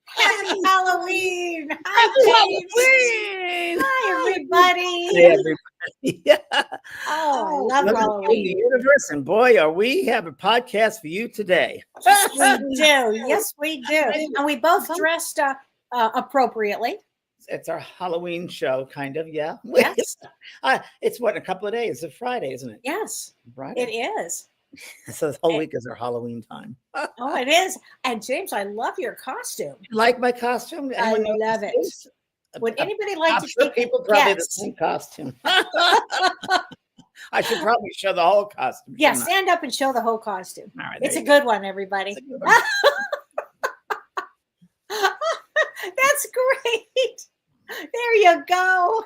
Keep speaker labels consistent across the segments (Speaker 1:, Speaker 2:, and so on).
Speaker 1: Happy Halloween!
Speaker 2: Happy
Speaker 1: Hi, James.
Speaker 2: Halloween!
Speaker 1: Hi, everybody.
Speaker 2: Hey, everybody. Yeah.
Speaker 1: Oh, I love
Speaker 2: Welcome to
Speaker 1: Halloween.
Speaker 2: the universe, and boy, are we have a podcast for you today.
Speaker 1: Yes, we do. Yes, we do. And we both dressed appropriately.
Speaker 2: It's our Halloween show, kind of. Yeah.
Speaker 1: Yes.
Speaker 2: It's what, in a couple of days. It's Friday, isn't it?
Speaker 1: Yes,
Speaker 2: Friday.
Speaker 1: it is.
Speaker 2: So this whole week is our Halloween time.
Speaker 1: Oh, it is. And James, I love your costume.
Speaker 2: You like my costume?
Speaker 1: I
Speaker 2: Anyone know
Speaker 1: love
Speaker 2: what
Speaker 1: it.
Speaker 2: this is?
Speaker 1: Would anybody like
Speaker 2: I'm
Speaker 1: to
Speaker 2: sure
Speaker 1: take
Speaker 2: people
Speaker 1: a
Speaker 2: probably the
Speaker 1: guess?
Speaker 2: same costume. I should probably show the whole costume.
Speaker 1: Yeah,
Speaker 2: shouldn't I?
Speaker 1: stand up and show the whole costume.
Speaker 2: All right,
Speaker 1: It's
Speaker 2: there
Speaker 1: a
Speaker 2: you go.
Speaker 1: good one, everybody.
Speaker 2: It's a good one.
Speaker 1: That's great. There you go.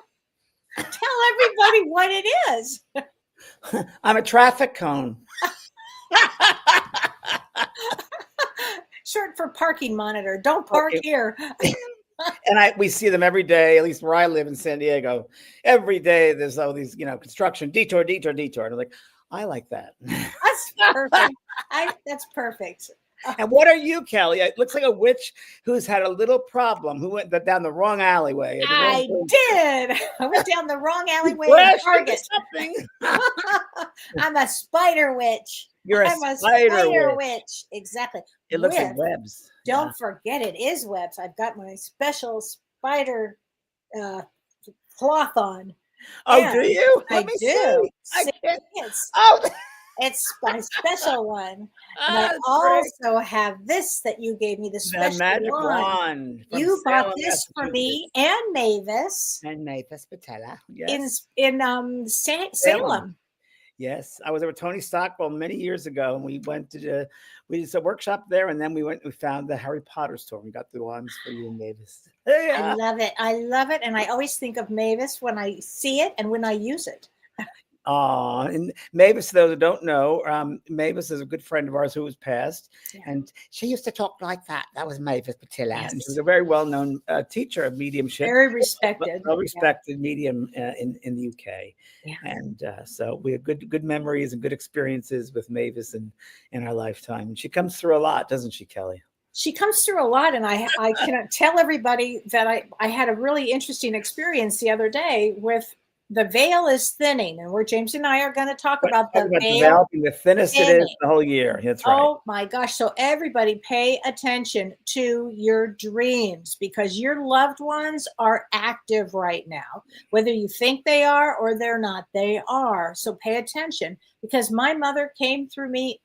Speaker 1: Tell everybody what it is.
Speaker 2: I'm a traffic cone.
Speaker 1: Short for parking monitor. Don't park
Speaker 2: Okay.
Speaker 1: here.
Speaker 2: And we see them every day, at least where I live in San Diego. Every day there's all these, construction, detour. And I'm like, I like that.
Speaker 1: That's perfect. That's perfect.
Speaker 2: And what are you, Kelly? It looks like a witch who's had a little problem, who went down the wrong alleyway.
Speaker 1: I did. I went down the wrong alleyway in
Speaker 2: Crashed into
Speaker 1: Target.
Speaker 2: something.
Speaker 1: I'm a spider witch.
Speaker 2: You're
Speaker 1: I'm
Speaker 2: a spider witch.
Speaker 1: witch. Exactly.
Speaker 2: It looks like
Speaker 1: With-
Speaker 2: webs.
Speaker 1: Don't forget, it is webs. I've got my special spider cloth on.
Speaker 2: Oh,
Speaker 1: Yeah,
Speaker 2: do you?
Speaker 1: I
Speaker 2: Let me
Speaker 1: do.
Speaker 2: see. I
Speaker 1: See,
Speaker 2: can't.
Speaker 1: It's,
Speaker 2: Oh,
Speaker 1: it's my special one. And I
Speaker 2: that's great.
Speaker 1: also have this that you gave me, the
Speaker 2: The
Speaker 1: special
Speaker 2: magic
Speaker 1: wand.
Speaker 2: wand. from
Speaker 1: You bought
Speaker 2: Salem,
Speaker 1: this for me
Speaker 2: Massachusetts.
Speaker 1: and Mavis
Speaker 2: And Mavis Patella. Yes.
Speaker 1: in Salem.
Speaker 2: Yes, I was there with Tony Stockwell many years ago, and we went to we did a workshop there, and then we found the Harry Potter store. We got the wands for you and Mavis.
Speaker 1: I
Speaker 2: Yeah.
Speaker 1: love it. I love it. And I always think of Mavis when I see it and when I use it.
Speaker 2: And Mavis, those who don't know, Mavis is a good friend of ours who was passed,
Speaker 1: Yeah.
Speaker 2: and she used to talk like that. That was Mavis Patella, and she
Speaker 1: Yes.
Speaker 2: was a very well-known teacher of mediumship.
Speaker 1: Very respected.
Speaker 2: Well-respected medium in the UK.
Speaker 1: Yeah.
Speaker 2: And so we have good memories and good experiences with Mavis in our lifetime. And she comes through a lot, doesn't she, Kelly?
Speaker 1: She comes through a lot, and I can tell everybody that I had a really interesting experience the other day with the veil is thinning, and James and I are going to talk about the veil.
Speaker 2: Developing the thinnest it is
Speaker 1: thinning.
Speaker 2: the whole year. That's right.
Speaker 1: Oh my gosh. So everybody pay attention to your dreams, because your loved ones are active right now. Whether you think they are or they're not, they are. So pay attention, because my mother came to me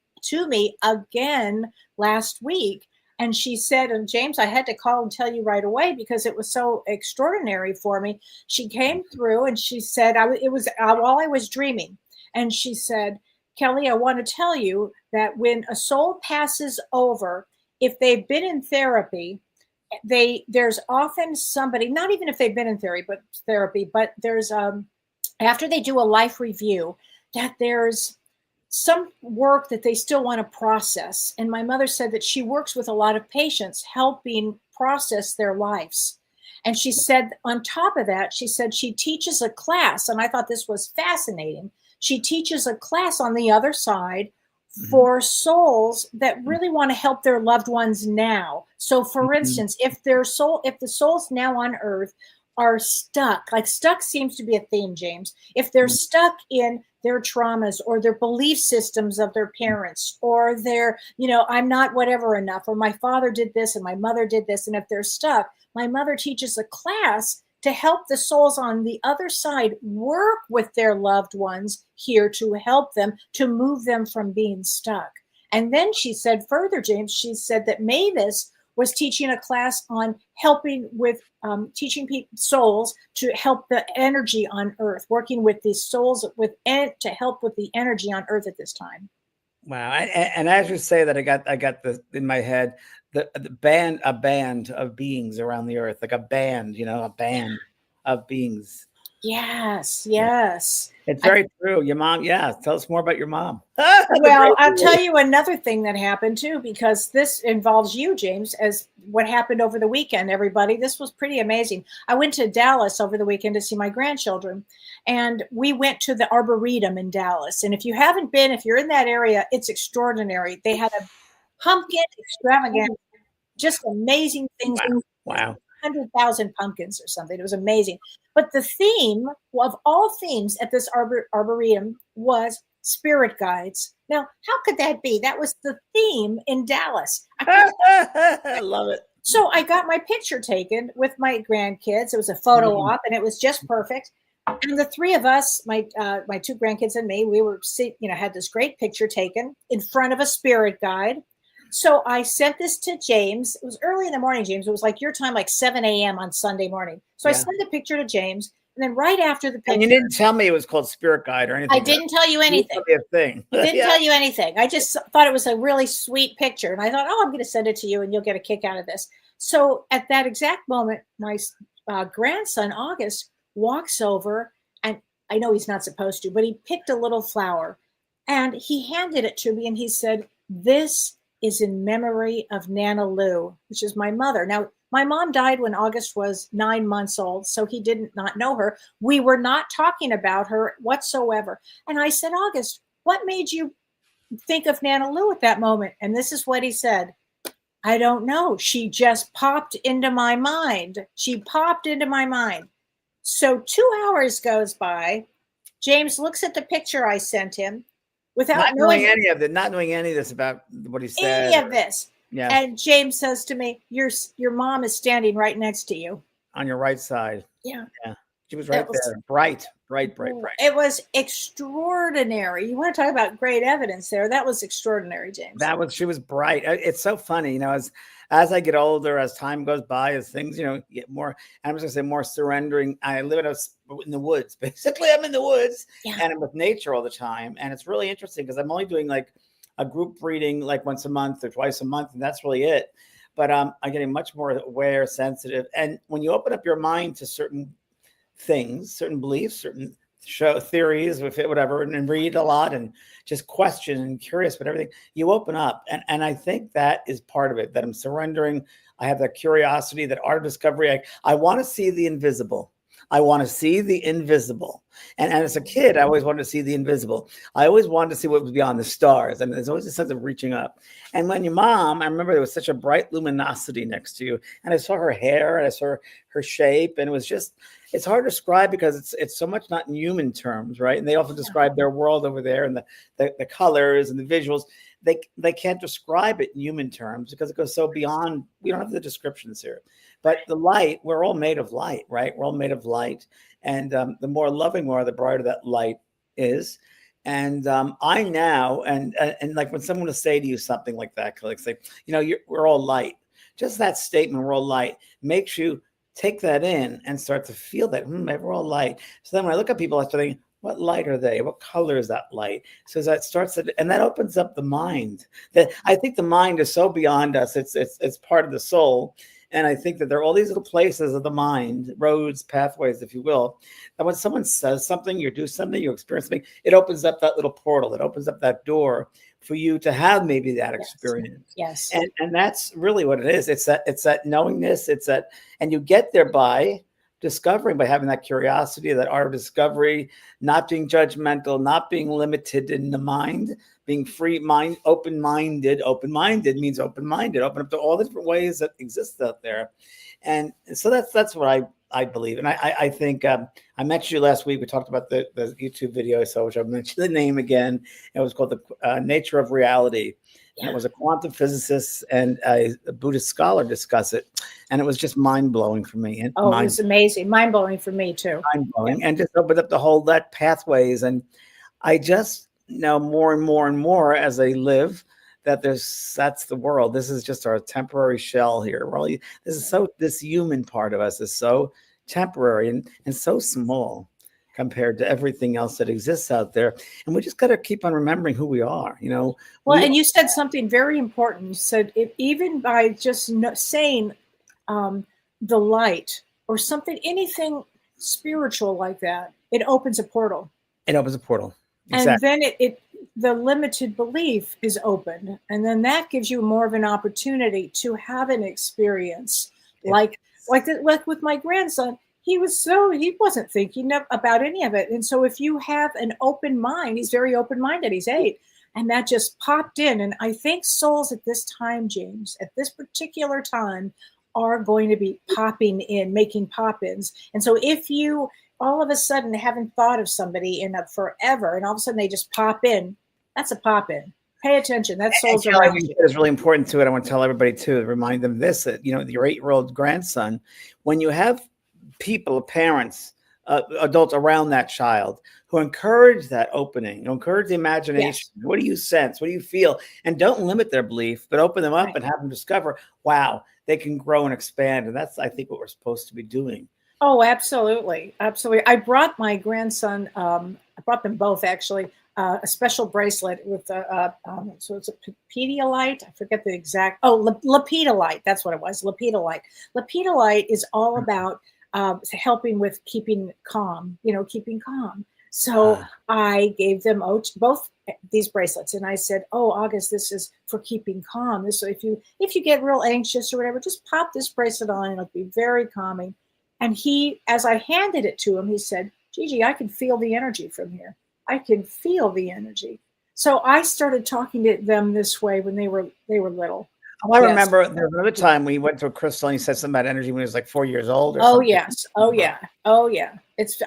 Speaker 1: again last week. And she said, and James, I had to call and tell you right away because it was so extraordinary for me. She came through and she said, it was while I was dreaming. And she said, Kelly, I want to tell you that when a soul passes over, if they've been in therapy, there's often somebody, not even if they've been in therapy, but there's after they do a life review, that there's some work that they still want to process. And my mother said that she works with a lot of patients helping process their lives. And she said, on top of that, she said she teaches a class. And I thought this was fascinating. She teaches a class on the other side for souls that really want to help their loved ones now. So for instance, if the souls now on earth are stuck, like stuck seems to be a theme, James. If they're stuck in their traumas or their belief systems of their parents, or their, I'm not whatever enough, or my father did this and my mother did this. And if they're stuck, my mother teaches a class to help the souls on the other side work with their loved ones here to help them, to move them from being stuck. And then she said further, James, she said that Mavis was teaching a class on helping with teaching souls to help the energy on earth, working with these souls to help with the energy on earth at this time.
Speaker 2: Wow. And as you say that, I got this in my head, a band of beings around the earth, like a band, a band. of beings.
Speaker 1: Yes, yes.
Speaker 2: It's very true. Your mom, yeah. Tell us more about your mom.
Speaker 1: Well, I'll tell you another thing that happened too, because this involves you, James, as what happened over the weekend, everybody. This was pretty amazing. I went to Dallas over the weekend to see my grandchildren, and we went to the Arboretum in Dallas. And if you haven't been, if you're in that area, it's extraordinary. They had a pumpkin extravaganza, just amazing things.
Speaker 2: Wow.
Speaker 1: 100,000 pumpkins or something. It was amazing. But the theme of all themes at this Arboretum was spirit guides. Now, how could that be? That was the theme in Dallas.
Speaker 2: I love it.
Speaker 1: So I got my picture taken with my grandkids. It was a photo op, and it was just perfect. And the three of us, my two grandkids and me, we were, had this great picture taken in front of a spirit guide. So I sent this to James. It was early in the morning, James. It was like your time, like 7 a.m. on Sunday morning. So I sent the picture to James. And then right after the picture.
Speaker 2: And you didn't tell me it was called Spirit Guide or anything.
Speaker 1: I didn't tell you anything.
Speaker 2: It was a thing.
Speaker 1: I didn't tell you anything. I just thought it was a really sweet picture. And I thought, I'm going to send it to you and you'll get a kick out of this. So at that exact moment, my grandson, August, walks over. And I know he's not supposed to, but he picked a little flower. And he handed it to me and he said, "This is in memory of Nana Lou," which is my mother. Now, my mom died when August was 9 months old, so he didn't not know her. We were not talking about her whatsoever. And I said, "August, what made you think of Nana Lou at that moment?" And this is what he said. "I don't know. She just popped into my mind. She popped into my mind." So 2 hours goes by. James looks at the picture I sent him. Without
Speaker 2: not knowing any of this about what he said.
Speaker 1: Any of this.
Speaker 2: Yeah.
Speaker 1: And James says to me, your mom is standing right next to you.
Speaker 2: On your right side.
Speaker 1: Yeah.
Speaker 2: Yeah. She was right there. Bright.
Speaker 1: It was extraordinary. You want to talk about great evidence there. That was extraordinary, James.
Speaker 2: She was bright. It's so funny, as I get older, as time goes by, as things, get more, I'm just gonna say more surrendering. I live in the woods. Basically, I'm in the woods and I'm with nature all the time. And it's really interesting because I'm only doing like a group reading like once a month or twice a month. And that's really it. But I'm getting much more aware, sensitive. And when you open up your mind to certain things, certain beliefs, certain theories, whatever, and read a lot and just question and curious about everything, you open up. And I think that is part of it, that I'm surrendering. I have that curiosity, that art of discovery. I want to see the invisible. I want to see the invisible. And as a kid, I always wanted to see the invisible. I always wanted to see what was beyond the stars. And there's always a sense of reaching up. And when your mom, I remember there was such a bright luminosity next to you. And I saw her hair and I saw her shape. And it was just, it's hard to describe because it's so much not in human terms, right? And they often describe their world over there and the colors and the visuals. They can't describe it in human terms because it goes so beyond. We don't have the descriptions here. But the light, we're all made of light, right? We're all made of light. And the more loving we are, the brighter that light is. And I now, and like when someone will say to you something like that, like say, we're all light. Just that statement, we're all light, makes you take that in and start to feel that, we're all light. So then when I look at people, I start thinking, what light are they? What color is that light? So that starts to, and that opens up the mind. That I think the mind is so beyond us. It's part of the soul. And I think that there are all these little places of the mind, roads, pathways, if you will, that when someone says something, you do something, you experience something, it opens up that little portal. It opens up that door for you to have maybe that experience.
Speaker 1: Yes.
Speaker 2: And that's really what it is. It's that knowingness. It's that, and you get there by discovering, by having that curiosity, that art of discovery, not being judgmental, not being limited in the mind, being free mind, open-minded. Open-minded means open-minded, open up to all the different ways that exist out there. And so that's what I believe. And I think I mentioned you last week. We talked about the YouTube video I saw, which I mentioned the name again. It was called The Nature of Reality. And it was a quantum physicist and a Buddhist scholar discuss it. And it was just mind-blowing for me. And
Speaker 1: it was amazing. Mind-blowing for me too.
Speaker 2: Mind-blowing. And just opened up the whole that pathways. And I just know more and more and more as I live that that's the world. This is just our temporary shell here. Really, this human part of us is so temporary and so small compared to everything else that exists out there. And we just got to keep on remembering who we are,
Speaker 1: Well, and you said something very important. You said even by just saying the light or something, anything spiritual like that, it opens a portal.
Speaker 2: It opens a portal.
Speaker 1: And
Speaker 2: Exactly.
Speaker 1: then the limited belief is opened. And then that gives you more of an opportunity to have an experience like with my grandson. He wasn't thinking about any of it. And so if you have an open mind, he's very open-minded, he's 8, and that just popped in. And I think souls at this time, James, at this particular time, are going to be popping in, making pop-ins. And so if you all of a sudden haven't thought of somebody in forever, and all of a sudden they just pop in, that's a pop-in. Pay attention. That soul's around you.
Speaker 2: It's really important to it. I want to tell everybody too, to remind them this, that, your 8-year-old grandson, when you have people, parents, adults around that child who encourage that opening, encourage the imagination. Yes. What do you sense? What do you feel? And don't limit their belief, but open them up and have them discover, wow, they can grow and expand. And that's, I think, what we're supposed to be doing.
Speaker 1: Oh, absolutely. Absolutely. I brought my grandson, I brought them both actually, a special bracelet with so it's a Pedialyte. I forget the exact, Lepidolite. That's what it was. Lepidolite. Lepidolite is all about helping with keeping calm, keeping calm. So I gave them both these bracelets, and I said, "Oh, August, this is for keeping calm. So if you get real anxious or whatever, just pop this bracelet on, and it'll be very calming." And he, as I handed it to him, he said, "Gigi, I can feel the energy from here. I can feel the energy." So I started talking to them this way when they were little.
Speaker 2: I remember there was another time we went to a crystal and he said something about energy when he was like 4 years old.
Speaker 1: Oh, yes. Oh, yeah. Oh, yeah.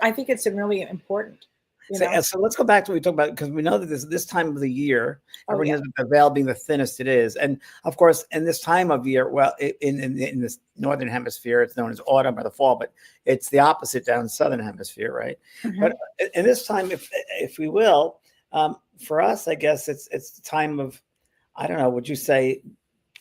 Speaker 1: I think it's really important.
Speaker 2: So let's go back to what we talked about, because we know that this time of the year, everyone has the veil being the thinnest it is. And of course, in this time of year, well, in this northern hemisphere, it's known as autumn or the fall, but it's the opposite down in the southern hemisphere, right? Mm-hmm. But in this time, if we will, for us, I guess it's the time of, I don't know, would you say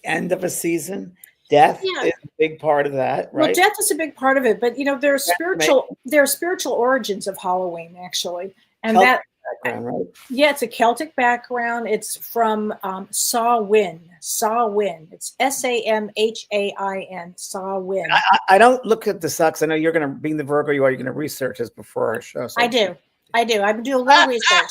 Speaker 2: end of a season? Death is a big part of that, right?
Speaker 1: Well, death is a big part of it, but there are spiritual origins of Halloween, actually, and
Speaker 2: Celtic background, right?
Speaker 1: Yeah, it's a Celtic background. It's from Samhain. Samhain. It's Samhain. Samhain.
Speaker 2: I don't look at the sucks. I know you're going to, being the Virgo you are, you're going to research this before our show. So
Speaker 1: I do. I do a little research,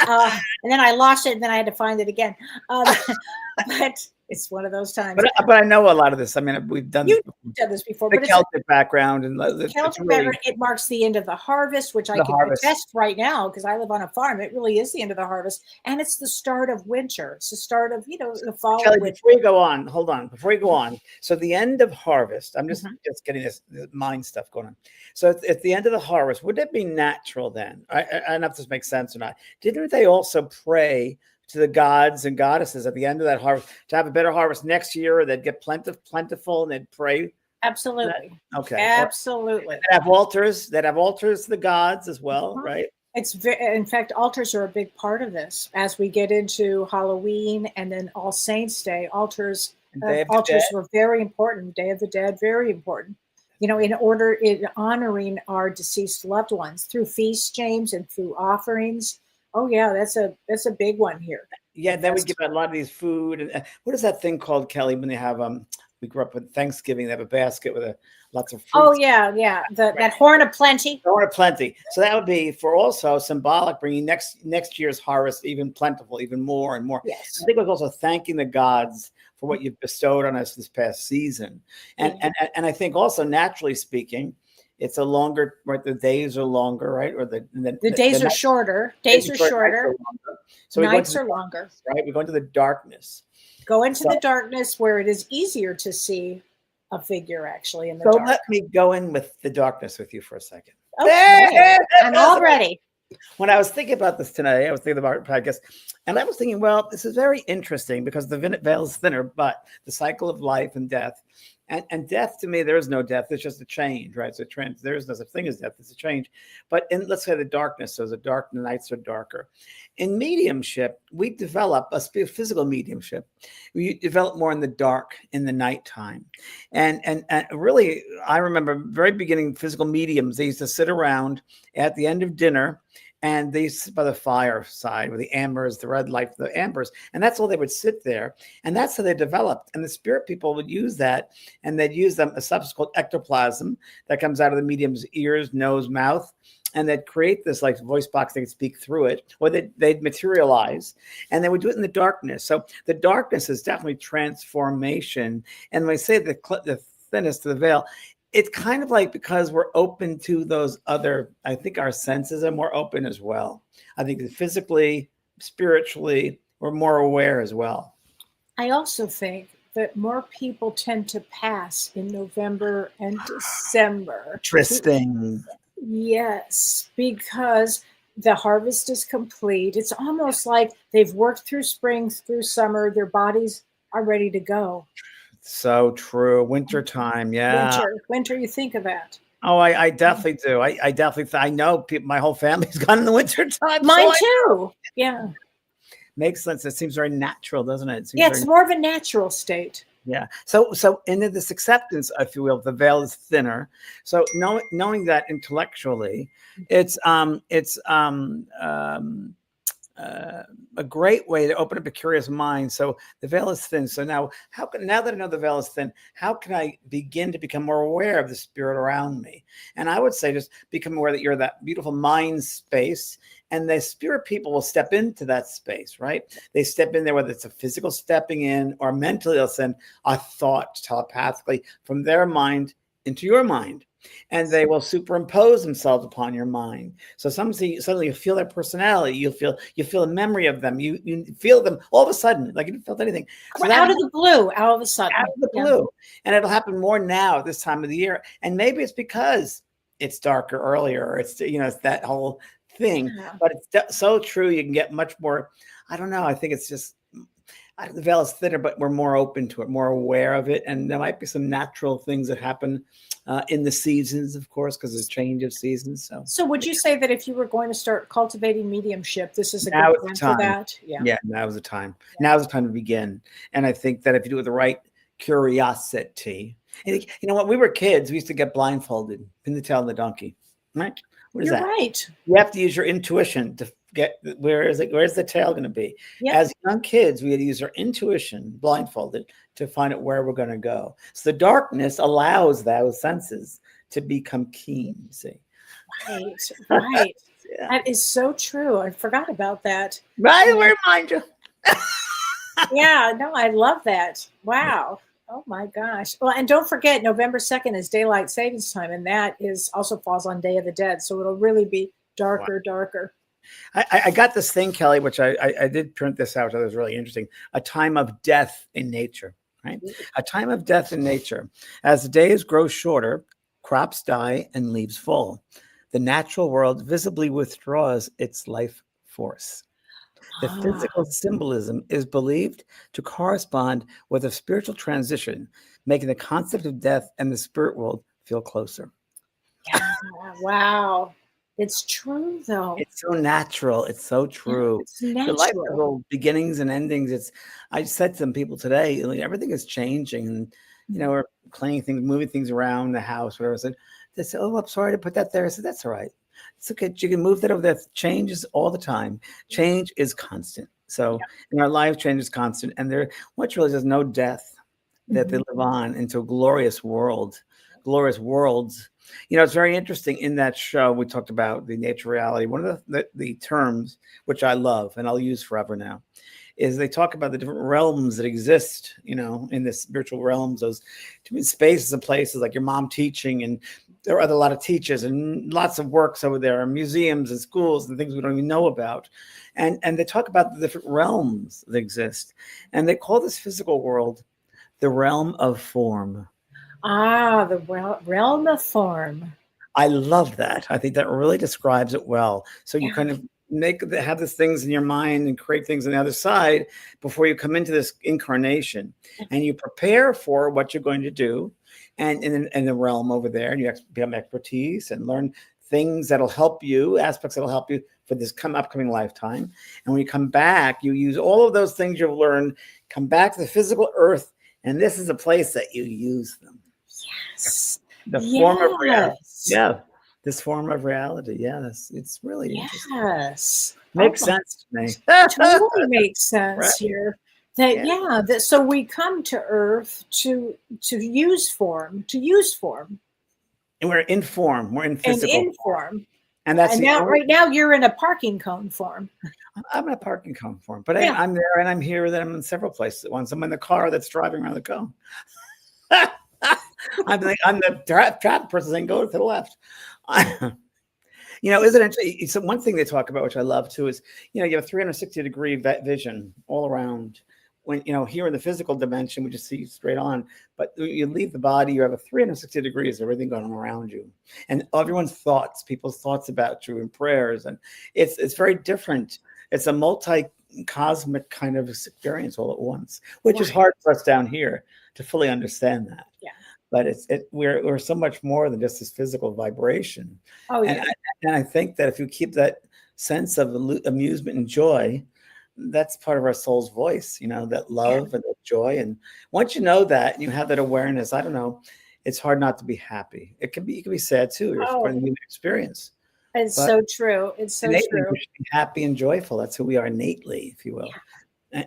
Speaker 1: and then I lost it, and then I had to find it again. But it's one of those times.
Speaker 2: But I know a lot of this. I mean, we've done
Speaker 1: this before.
Speaker 2: The Celtic background, and
Speaker 1: Celtic background. It marks the end of the harvest, which I can attest right now because I live on a farm. It really is the end of the harvest, and it's the start of winter. It's the start of the fall.
Speaker 2: Kellee, before you go on, hold on. Before you go on, so the end of harvest. I'm just getting this mind stuff going on. So at the end of the harvest, would it be natural then? I don't know if this makes sense or not. Didn't they also pray to the gods and goddesses at the end of that harvest to have a better harvest next year, or they'd get plentiful, and they'd pray?
Speaker 1: Absolutely.
Speaker 2: Okay.
Speaker 1: Absolutely.
Speaker 2: They'd have altars to the gods as well, right?
Speaker 1: In fact, altars are a big part of this. As we get into Halloween and then All Saints Day, altars were very important. Day of the Dead, very important. In honoring our deceased loved ones through feasts, James, and through offerings. Oh yeah, that's a big one here.
Speaker 2: Yeah, then we give out a lot of these food. And what is that thing called, Kellee, when they have we grew up with Thanksgiving, they have a basket with lots of fruits.
Speaker 1: Oh yeah. That horn of plenty.
Speaker 2: Horn of plenty. So that would be for also symbolic, bringing next year's harvest even plentiful, even more and more.
Speaker 1: Yes.
Speaker 2: I think it was also thanking the gods for what you've bestowed on us this past season. And I think also, naturally speaking, it's a longer, right? The days are longer, right? Or the
Speaker 1: days are shorter. Days are shorter.
Speaker 2: So
Speaker 1: nights are longer.
Speaker 2: Right? We go into the darkness.
Speaker 1: Go into the darkness where it is easier to see a figure actually in the
Speaker 2: dark.
Speaker 1: So
Speaker 2: let me go in with the darkness with you for a second.
Speaker 1: Okay. I'm all ready.
Speaker 2: When I was thinking about this today, I was thinking about our podcast, and I was thinking, well, this is very interesting because the veil is thinner, but the cycle of life and death. And death, to me, there is no death. It's just a change, right? It's a trend. There is no such thing as death. It's a change. But let's say the darkness, so the nights are darker. In mediumship, we develop a physical mediumship. We develop more in the dark, in the nighttime. And really, I remember very beginning physical mediums, they used to sit around at the end of dinner and they sit by the fireside with the ambers, the red light, the ambers, and that's all they would sit there. And that's how they developed. And the spirit people would use that, and they'd use them a substance called ectoplasm that comes out of the medium's ears, nose, mouth, and they'd create this like voice box. They could speak through it, or they'd materialize, and they would do it in the darkness. So the darkness is definitely transformation. And when I say the thinnest of the veil, it's kind of like because we're open to those other, I think our senses are more open as well. I think physically, spiritually, we're more aware as well.
Speaker 1: I also think that more people tend to pass in November and December.
Speaker 2: Interesting.
Speaker 1: Yes, because the harvest is complete. It's almost like they've worked through spring, through summer. Their bodies are ready to go.
Speaker 2: So true. Winter time. Yeah.
Speaker 1: Winter, you think of that.
Speaker 2: Oh, I definitely do. I definitely, I know people, my whole family's gone in the winter time.
Speaker 1: Mine too. Yeah.
Speaker 2: Makes sense. It seems very natural, doesn't it?
Speaker 1: It's more of a natural state.
Speaker 2: Yeah. So in this acceptance, if you will, the veil is thinner. So knowing that intellectually, it's a great way to open up a curious mind. So the veil is thin. So now now that I know the veil is thin, how can I begin to become more aware of the spirit around me? And I would say just become aware that you're that beautiful mind space, and the spirit people will step into that space, right? They step in there, whether it's a physical stepping in or mentally, they'll send a thought telepathically from their mind into your mind. And they will superimpose themselves upon your mind. So suddenly you feel their personality. You feel a memory of them. You feel them all of a sudden, like you didn't felt anything. So
Speaker 1: out of the blue, all of a sudden.
Speaker 2: Out of the blue. And it'll happen more now this time of the year. And maybe it's because it's darker earlier. It's, it's that whole thing. Yeah. But it's so true. You can get much more. I don't know. I think it's just the veil is thinner, but we're more open to it, more aware of it. And there might be some natural things that happen in the seasons, of course, because of the change of seasons.
Speaker 1: So would you say that if you were going to start cultivating mediumship, this is a good time for that?
Speaker 2: Yeah, now's the time. Yeah. Now's the time to begin. And I think that if you do it with the right curiosity, and you know what, we were kids, we used to get blindfolded, pin the tail on the donkey, right? What is
Speaker 1: You're
Speaker 2: that?
Speaker 1: Right.
Speaker 2: You have to use your intuition to get where's the tail going to be. Yep. As young kids, we had to use our intuition blindfolded to find out where we're going to go. So the darkness allows those senses to become keen. See,
Speaker 1: right. Yeah. That is so true. I forgot about that.
Speaker 2: Right, remind you.
Speaker 1: Yeah, no, I love that. Wow. Oh my gosh. Well, and don't forget, November 2nd is daylight savings time, and that is also falls on Day of the Dead. So it'll really be darker.
Speaker 2: I got this thing, Kellee, which I did print this out. So it was really interesting. A time of death in nature, right? A time of death in nature. As the days grow shorter, crops die and leaves fall. The natural world visibly withdraws its life force. The physical symbolism is believed to correspond with a spiritual transition, making the concept of death and the spirit world feel closer.
Speaker 1: Yeah, wow. It's true, though.
Speaker 2: It's so natural. It's so true.
Speaker 1: It's natural.
Speaker 2: The life has all beginnings and endings. I said to some people today, everything is changing, and we're playing things, moving things around the house, whatever. They said, "Oh, I'm sorry to put that there." I said, "That's all right. It's okay. You can move that over there." Change is all the time. Change is constant. So in our life, change is constant, and there's no death that they live on into a glorious world, glorious worlds. It's very interesting. In that show, we talked about the nature reality. One of the terms, which I love and I'll use forever now, is they talk about the different realms that exist, in the spiritual realms, those different spaces and places, like your mom teaching, and there are a lot of teachers and lots of works over there, and museums and schools and things we don't even know about. And they talk about the different realms that exist. And they call this physical world the realm of form.
Speaker 1: The realm of form.
Speaker 2: I love that. I think that really describes it well. So you kind of have these things in your mind and create things on the other side before you come into this incarnation, and you prepare for what you're going to do, and in the realm over there, and you become expertise and learn things that'll help you, aspects that'll help you for this upcoming lifetime. And when you come back, you use all of those things you've learned, come back to the physical earth, and this is a place that you use them.
Speaker 1: Yes.
Speaker 2: The form of reality. Yeah. this form of reality. Yeah, it's really interesting.
Speaker 1: Yes.
Speaker 2: Makes
Speaker 1: Oh,
Speaker 2: sense to me.
Speaker 1: totally makes
Speaker 2: Right.
Speaker 1: sense here. That
Speaker 2: Yeah.
Speaker 1: that so we come to Earth to use form,
Speaker 2: And we're in form. We're in
Speaker 1: and
Speaker 2: physical form.
Speaker 1: inform.
Speaker 2: And that's
Speaker 1: And
Speaker 2: the
Speaker 1: now,
Speaker 2: only.
Speaker 1: right now, you're in a parking cone form.
Speaker 2: I'm in a parking cone form, but
Speaker 1: Yeah.
Speaker 2: I'm there and I'm here. That I'm in several places at once. I'm in the car that's driving around the cone. I'm the traffic person saying go to the left. Isn't it? So one thing they talk about, which I love too, is you have 360-degree vision all around. When here in the physical dimension, we just see straight on. But you leave the body, you have a 360 degrees, everything going on around you, and everyone's thoughts, people's thoughts about you, and prayers, and it's very different. It's a multi-cosmic kind of experience all at once, which is hard for us down here to fully understand that.
Speaker 1: Yeah.
Speaker 2: But we're so much more than just this physical vibration.
Speaker 1: Oh, yeah.
Speaker 2: And I think that if you keep that sense of amusement and joy, that's part of our soul's voice, that love and that joy. And once you know that and you have that awareness, I don't know, it's hard not to be happy. You can be sad too. You're part of the human experience.
Speaker 1: It's so true. It's so true.
Speaker 2: We should be happy and joyful. That's who we are innately, if you will.
Speaker 1: Yeah.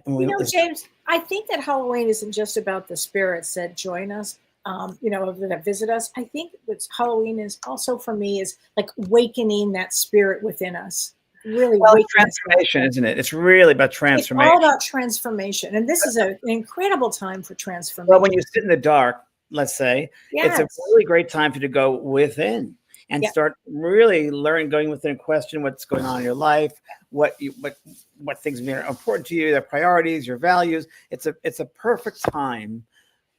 Speaker 1: James, I think that Halloween isn't just about the spirits that join us, that visit us. I think what Halloween is also for me is like awakening that spirit within us. Really,
Speaker 2: transformation, isn't it? It's really about transformation.
Speaker 1: It's all about transformation, and this is an incredible time for transformation.
Speaker 2: Well, when you sit in the dark, let's say, it's a really great time for you to go within and start really learning, going within, question what's going on in your life, what things are important to you, their priorities, your values. It's a perfect time,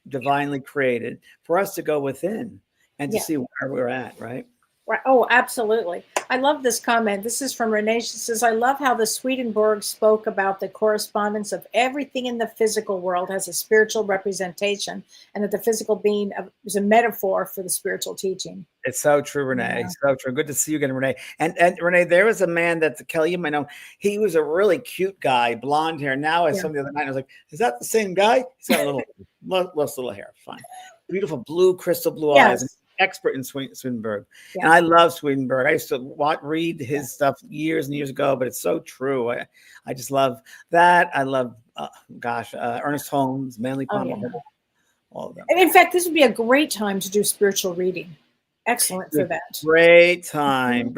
Speaker 2: divinely created, for us to go within and to see where we're at, right?
Speaker 1: Right. Oh, absolutely. I love this comment. This is from Renee. She says, I love how the Swedenborg spoke about the correspondence of everything in the physical world has a spiritual representation, and that the physical being is a metaphor for the spiritual teaching.
Speaker 2: It's so true, Renee. So true. Good to see you again, Renee. And Renee, there was a man that Kelly, you might know, he was a really cute guy, blonde hair. Now I saw him the other night, I was like, is that the same guy? He's got a little hair. Fine. Beautiful blue, crystal blue eyes. Expert in Swedenborg. And I love Swedenborg. I used to read his stuff years and years ago, but it's so true. I just love that. I love, Ernest Holmes, Manly Palmer, all of them.
Speaker 1: And in fact, this would be a great time to do spiritual reading. Excellent for that.
Speaker 2: Great time.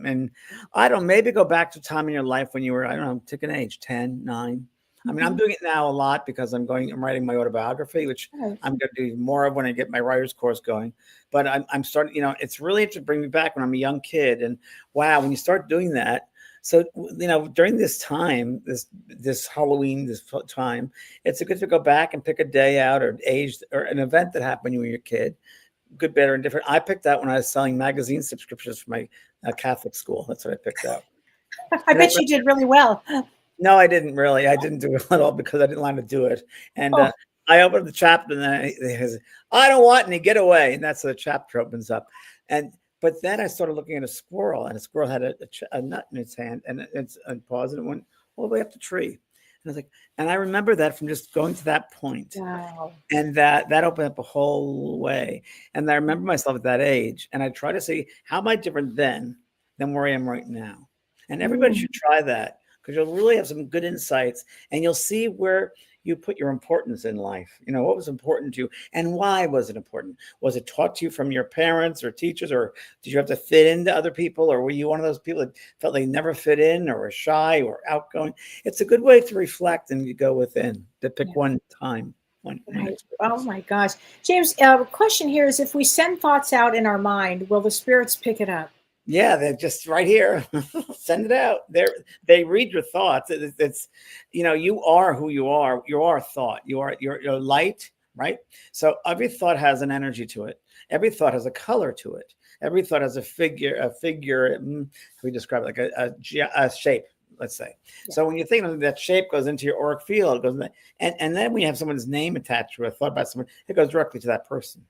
Speaker 2: And I don't, maybe go back to a time in your life when you were, I don't know, pick an age, 10, 9. I mean, I'm doing it now a lot because I'm writing my autobiography, which I'm going to do more of when I get my writer's course going. But I'm starting, it's really interesting to bring me back when I'm a young kid. And wow, when you start doing that. So, during this time, this Halloween, this time, it's good to go back and pick a day out or age or an event that happened when you were a kid. Good, better, and different. I picked out when I was selling magazine subscriptions for my Catholic school. That's what I picked out.
Speaker 1: I bet you did really well.
Speaker 2: No, I didn't really. I didn't do it at all because I didn't want to do it. And I opened the chapter and then he says, I don't want any, get away. And that's how the chapter opens up. But then I started looking at a squirrel, and a squirrel had a nut in its hand, and it's paused, and it went all the way up the tree. And I was like, and I remember that from just going to that point.
Speaker 1: Wow.
Speaker 2: And that opened up a whole way. And I remember myself at that age, and I try to see how am I different then than where I am right now. And everybody should try that, because you'll really have some good insights, and you'll see where you put your importance in life. What was important to you, and why was it important? Was it taught to you from your parents or teachers, or did you have to fit into other people, or were you one of those people that felt they never fit in, or were shy or outgoing? It's a good way to reflect and you go within, to pick one time.
Speaker 1: Right. Oh my gosh. James, question here is, if we send thoughts out in our mind, will the spirits pick it up?
Speaker 2: Yeah, they're just right here. Send it out. They read your thoughts. It's you are who you are. You are thought. You're light, right? So every thought has an energy to it. Every thought has a color to it. Every thought has a figure. How we describe it, like a shape, let's say. Yeah. So when you think of that shape goes into your auric field, it goes in and then when you have someone's name attached to a thought about someone, it goes directly to that person.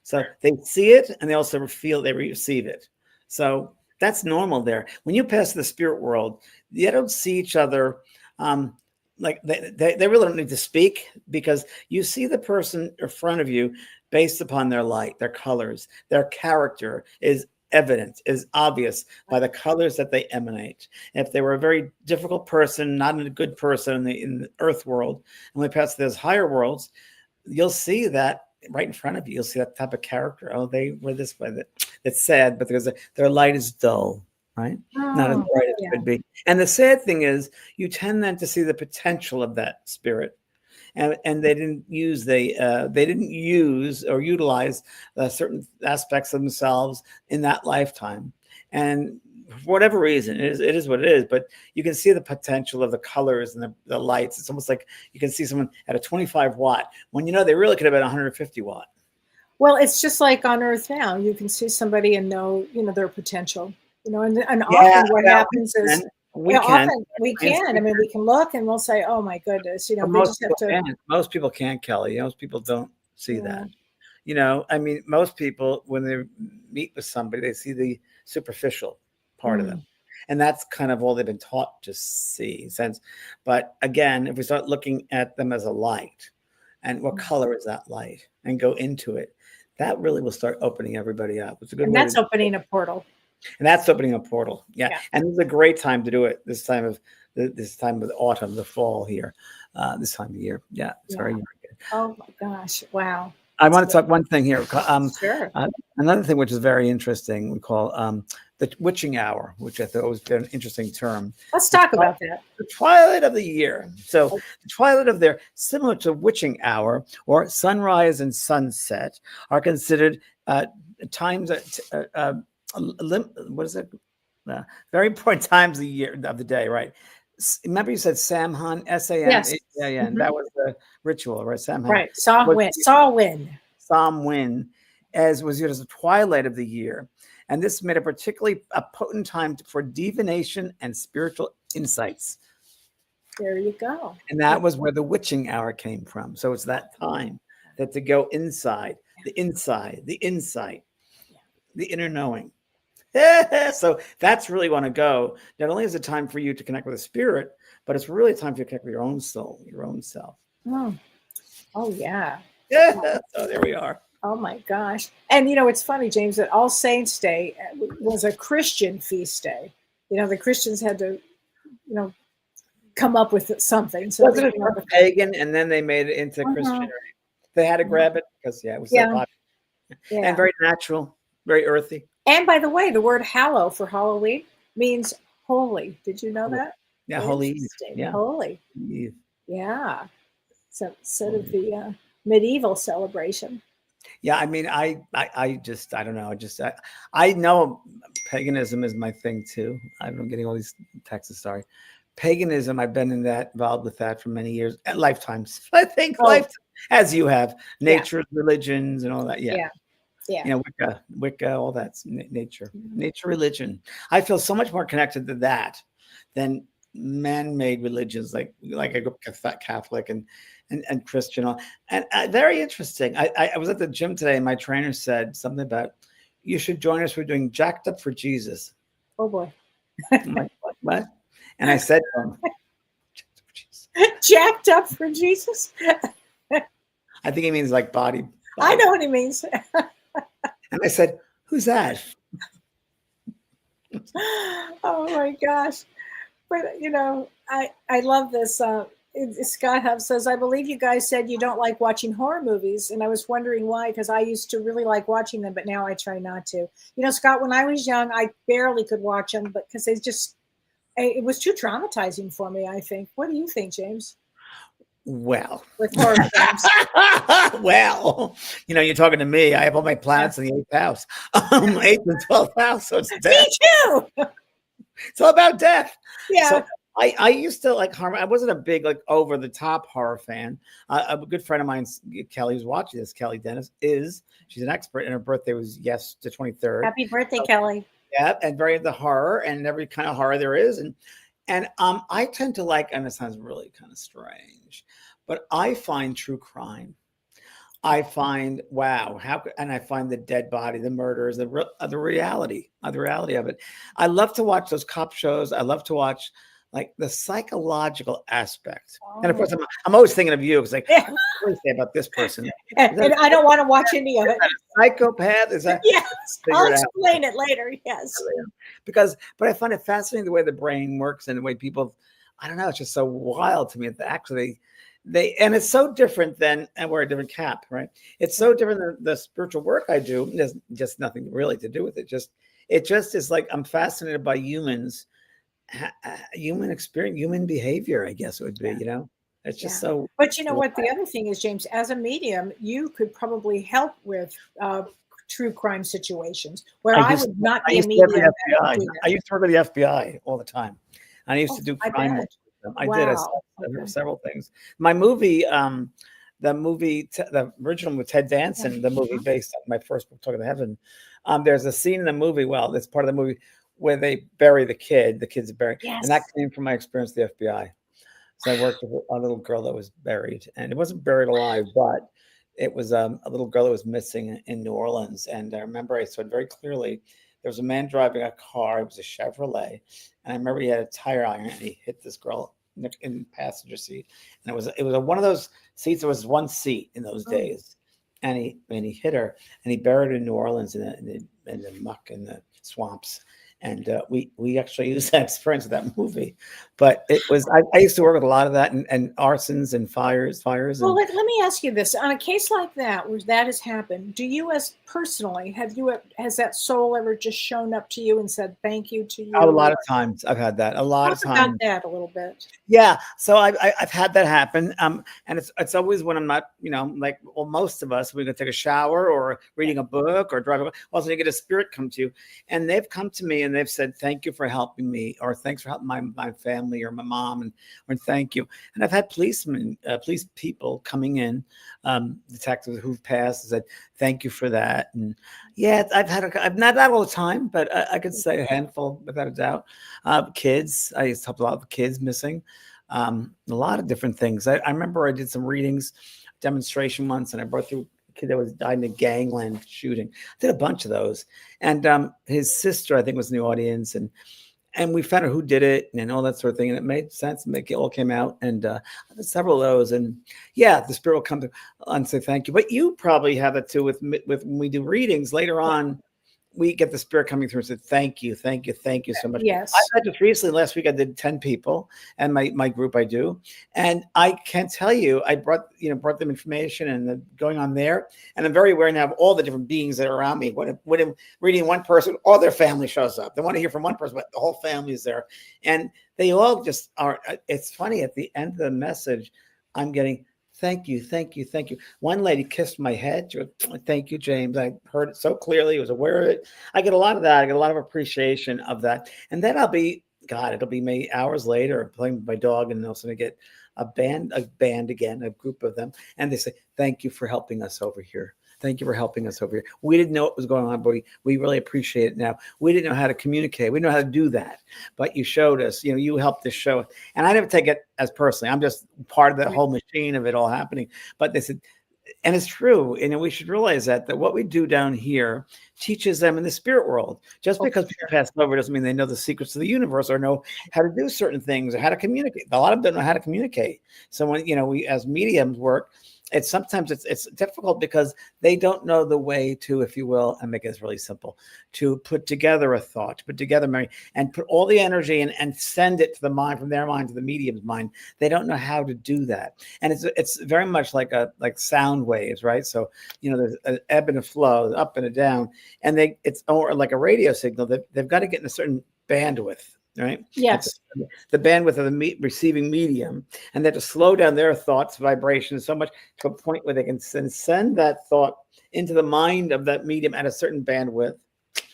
Speaker 2: So they see it and they also receive it. So that's normal there. When you pass to the spirit world, you don't see each other like they really don't need to speak, because you see the person in front of you based upon their light, their colors. Their character is evident, is obvious by the colors that they emanate. If they were a very difficult person, not a good person in the earth world, and we pass to those higher worlds, you'll see that right in front of you. You'll see that type of character. Oh, they were this way. It's sad, but because their light is dull, right? Not as bright as it could be. And the sad thing is, you tend then to see the potential of that spirit. And they didn't use or utilize certain aspects of themselves in that lifetime. And for whatever reason, it is what it is. But you can see the potential of the colors and the lights. It's almost like you can see someone at a 25 watt when they really could have been 150 watt.
Speaker 1: Well, it's just like on Earth now. You can see somebody and know their potential. And often what happens is. We can. I mean, we can look and we'll say, "Oh my goodness," we just have to.
Speaker 2: Most people can't, Kelly. Most people don't see that. I mean, most people, when they meet with somebody, they see the superficial part of them, and that's kind of all they've been taught to see. But again, if we start looking at them as a light, and what color is that light, and go into it, that really will start opening everybody up. It's a good.
Speaker 1: And that's opening a portal.
Speaker 2: And that's opening a portal. Yeah. And it's a great time to do it this time of autumn, the fall here, this time of year. Yeah. It's very good.
Speaker 1: Oh my gosh. Wow.
Speaker 2: I want to talk one thing here.
Speaker 1: Sure.
Speaker 2: Another thing which is very interesting, we call the witching hour, which I thought was an interesting term.
Speaker 1: Let's talk about that.
Speaker 2: The twilight of the year. So the twilight of their, similar to witching hour or sunrise and sunset, are considered times what is it? Very important times of the day, right? Remember you said Samhain, S-A-M?
Speaker 1: Yes.
Speaker 2: Yeah. That was the ritual, right? Samhain.
Speaker 1: Right. Samhain.
Speaker 2: As was used as the twilight of the year. And this made a particularly potent time for divination and spiritual insights.
Speaker 1: There you go.
Speaker 2: And that was where the witching hour came from. So it's that time that to go inside, the insight, the inner knowing. So that's really want to go. Not only is it time for you to connect with the spirit, but it's really time for you to connect with your own soul, your own self.
Speaker 1: Oh yeah.
Speaker 2: Yeah. So there we are.
Speaker 1: Oh my gosh. And it's funny, James, that All Saints Day was a Christian feast day. The Christians had to, come up with something. So
Speaker 2: wasn't it pagan, and then they made it into Christian? They had to grab it because it was so popular. Yeah. And very natural, very earthy.
Speaker 1: And by the way, the word hallow for Halloween means holy. Did you know that?
Speaker 2: Yeah, holy.
Speaker 1: Yeah. Holy. Yeah. So instead of the medieval celebration.
Speaker 2: Yeah, I mean, I don't know. I know paganism is my thing too. I'm getting all these texts. Sorry. Paganism, I've been involved with that for many years, at lifetimes. I think as you have, nature, religions, and all that. Yeah. Wicca, all that's nature, religion. I feel so much more connected to that than man-made religions like I grew up Catholic and Christian. And very interesting. I was at the gym today and my trainer said something about, you should join us. We're doing Jacked Up for Jesus.
Speaker 1: Oh boy.
Speaker 2: I'm like, what? And I said,
Speaker 1: Jacked Up for Jesus?
Speaker 2: I think he means like body.
Speaker 1: I know what he means.
Speaker 2: And I said, who's that?
Speaker 1: Oh my gosh. But, I love this. Scott Hub says, I believe you guys said you don't like watching horror movies. And I was wondering why, because I used to really like watching them, but now I try not to. Scott, when I was young, I barely could watch them, but because it was too traumatizing for me, I think. What do you think, James?
Speaker 2: Well,
Speaker 1: with horror films.
Speaker 2: Well, you're talking to me. I have all my planets in the 8th house, 8th and 12th house. So it's death.
Speaker 1: Me too.
Speaker 2: It's all about death.
Speaker 1: Yeah.
Speaker 2: So I used to like horror. I wasn't a big over the top horror fan. A good friend of mine, Kelly, who's watching this, Kellee Dennis, she's an expert, and her birthday was the 23rd.
Speaker 1: Happy birthday, Kelly.
Speaker 2: Yeah, and very into horror and every kind of horror there is, and I tend to like, and it sounds really kind of strange, but I find true crime. I find, wow, and I find the dead body, the murders, the reality of it. I love to watch those cop shows. I love to watch like the psychological aspect. And of
Speaker 1: Oh.
Speaker 2: course, I'm always thinking of you because like,
Speaker 1: Yeah.
Speaker 2: what do you say about this person?
Speaker 1: And I don't want to watch any of it.
Speaker 2: Psychopath? Is that
Speaker 1: Yes,
Speaker 2: figure
Speaker 1: I'll
Speaker 2: it out?
Speaker 1: explain it later. Yes.
Speaker 2: Because, but I find it fascinating the way the brain works and the way people, I don't know, it's just so wild to me that actually and it's so different than, and wear a different cap, right? It's so different than the spiritual work I do. There's just nothing really to do with it. It just is like, I'm fascinated by humans, human experience, human behavior, I guess it would be, it's just so.
Speaker 1: But you know what? The other thing is, James, as a medium, you could probably help with true crime situations where I would not be a medium.
Speaker 2: I used to work with the FBI all the time. I used to do crime work with them. I did. I saw several things. My movie, the original with Ted Danson, the movie based on my first book, Talking to Heaven. There's a scene in the movie. Well, it's part of the movie where they bury the kid. The kid's buried, and that came from my experience with the FBI. So I worked with a little girl that was buried, and it wasn't buried alive, but it was a little girl that was missing in New Orleans. And I remember I saw it very clearly. There was a man driving a car. It was a Chevrolet, and I remember he had a tire iron, and he hit this girl in the passenger seat. And it was one of those seats. There was one seat in those days, and he hit her, and he buried her in New Orleans in the muck in the swamps. And we actually used that experience of that movie. But it was, I used to work with a lot of that and arsons and fires.
Speaker 1: Well, let me ask you this. On a case like that, where that has happened, do you has that soul ever just shown up to you and said thank you to you?
Speaker 2: A lot of times I've had that.
Speaker 1: Talk about that a little bit.
Speaker 2: Yeah. So I've had that happen. And it's always when I'm not, like, well, most of us, we're going to take a shower or reading a book or driving. Also, you get a spirit come to you, and they've come to me and they've said, thank you for helping me, or thanks for helping my family or my mom, or thank you. And I've had police people coming in, detectives who've passed and said, thank you for that. And yeah, I've not that all the time, but I could say a handful without a doubt. Kids, I used to help a lot of kids missing, a lot of different things. I remember I did some readings, demonstration once, and I brought through a kid that died in a gangland shooting. I did a bunch of those, and his sister, I think, was in the audience, and we found out who did it and all that sort of thing, and it made sense. It all came out, and I did several of those, and yeah, the spirit will come to and say thank you. But you probably have that too with when we do readings later on. We get the spirit coming through and say, thank you so much.
Speaker 1: Yes.
Speaker 2: I had just recently, last week, I did 10 people and my group I do. And I can tell you, I brought them information and going on there. And I'm very aware now of all the different beings that are around me. When I'm reading one person, all their family shows up. They want to hear from one person, but the whole family is there. And they all just are. It's funny, at the end of the message, I'm getting, thank you. One lady kissed my head. She went, thank you, James. I heard it so clearly. I was aware of it. I get a lot of that. I get a lot of appreciation of that. And then it'll be maybe hours later playing with my dog, and also to get a band again, a group of them. And they say, thank you for helping us over here. Thank you for helping us over here. We didn't know what was going on, but we really appreciate it now. We didn't know how to communicate. We didn't know how to do that, but you showed us, you helped us show. And I never take it as personally. I'm just part of the whole machine of it all happening. But they said, and it's true. And we should realize that what we do down here teaches them in the spirit world. Just because people pass over doesn't mean they know the secrets of the universe or know how to do certain things or how to communicate. A lot of them don't know how to communicate. So when, we as mediums work, it's difficult because they don't know the way to, if you will, and make it really simple, to put together a thought, to put together memory, and put all the energy and send it to the mind, from their mind to the medium's mind. They don't know how to do that, and it's very much like sound waves, right? So there's an ebb and a flow, up and a down, and it's or like a radio signal. They've got to get in a certain bandwidth. Right?
Speaker 1: Yes.
Speaker 2: The bandwidth of the receiving medium, and they have to slow down their thoughts, vibrations so much to a point where they can send that thought into the mind of that medium at a certain bandwidth,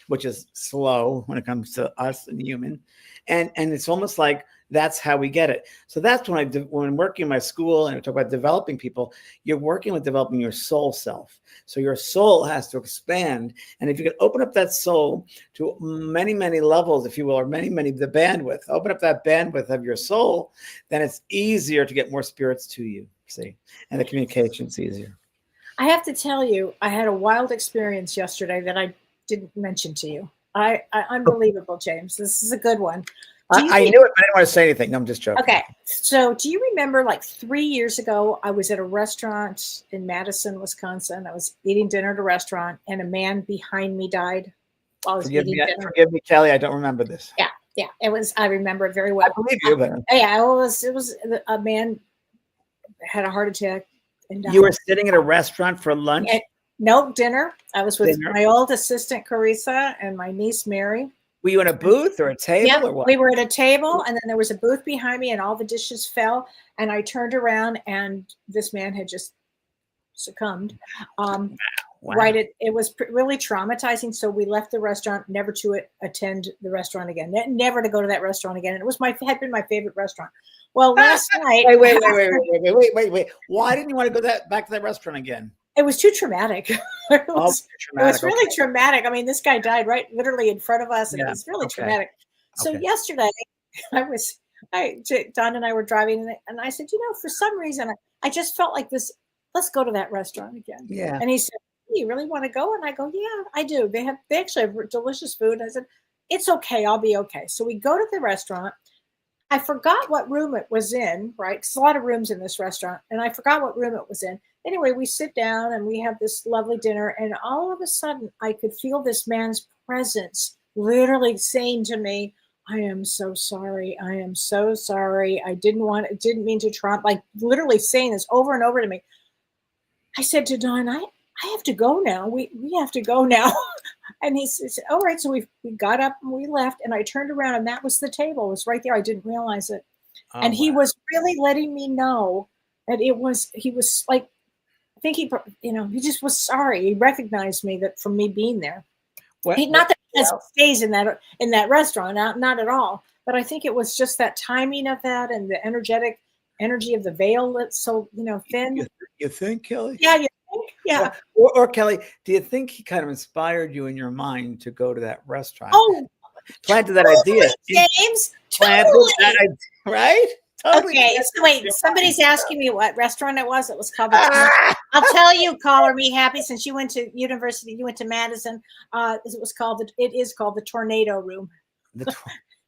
Speaker 2: which is slow when it comes to us and human. And it's almost like that's how we get it. So that's when I'm working in my school and I talk about developing people, you're working with developing your soul self. So your soul has to expand. And if you can open up that soul to many, many levels, if you will, or the bandwidth, open up that bandwidth of your soul, then it's easier to get more spirits to you, see, and the communication's easier.
Speaker 1: I have to tell you, I had a wild experience yesterday that I didn't mention to you. Unbelievable, James. This is a good one.
Speaker 2: I knew it, but I didn't want to say anything. No, I'm just joking.
Speaker 1: Okay. So do you remember like 3 years ago, I was at a restaurant in Madison, Wisconsin. I was eating dinner at a restaurant and a man behind me died while I was eating dinner.
Speaker 2: Forgive me, Kelly. I don't remember this.
Speaker 1: Yeah. Yeah. I remember it very well.
Speaker 2: I believe you, but
Speaker 1: yeah, it was a man had a heart attack. And
Speaker 2: you were sitting at a restaurant for lunch?
Speaker 1: No, dinner. I was with my old assistant, Carissa, and my niece, Mary.
Speaker 2: Were you in a booth or a table or what?
Speaker 1: We were at a table, and then there was a booth behind me, and all the dishes fell. And I turned around, and this man had just succumbed. Wow. Right. It was really traumatizing. So we left the restaurant, never to attend the restaurant again, never to go to that restaurant again. And it had been my favorite restaurant. Well, last night.
Speaker 2: Wait. Why didn't you want to go back to that restaurant again?
Speaker 1: It was too traumatic. It was really traumatic. I mean, this guy died literally in front of us, and it was really traumatic. So yesterday, Don and I were driving, and I said, for some reason, I just felt like this. Let's go to that restaurant again. Yeah. And he said, you really want to go? And I go, yeah, I do. They actually have delicious food. And I said, it's okay. I'll be okay. So we go to the restaurant. I forgot what room it was in, right? There's a lot of rooms in this restaurant, and I forgot what room it was in. Anyway, we sit down and we have this lovely dinner, and all of a sudden I could feel this man's presence literally saying to me, I am so sorry. I am so sorry. I didn't mean to try, like literally saying this over and over to me. I said to Don, I have to go now. We have to go now. And he said, all right. So we got up and we left, and I turned around, and that was the table. It was right there. I didn't realize it. And he was really letting me know that he was like, I think he just was sorry. He recognized me that from me being there. Not that he stays in that restaurant, not at all. But I think it was just that timing of that and the energy of the veil that's so thin.
Speaker 2: You think, Kelly?
Speaker 1: Yeah, you think? Yeah.
Speaker 2: Or Kelly, do you think he kind of inspired you in your mind to go to that restaurant?
Speaker 1: Oh,
Speaker 2: planted that idea,
Speaker 1: James.
Speaker 2: Totally. That idea, right? Totally.
Speaker 1: Okay, so wait. Somebody's asking me what restaurant it was. It was called. I'll tell you, caller, be happy since you went to university. You went to Madison. It is called the Tornado Room. The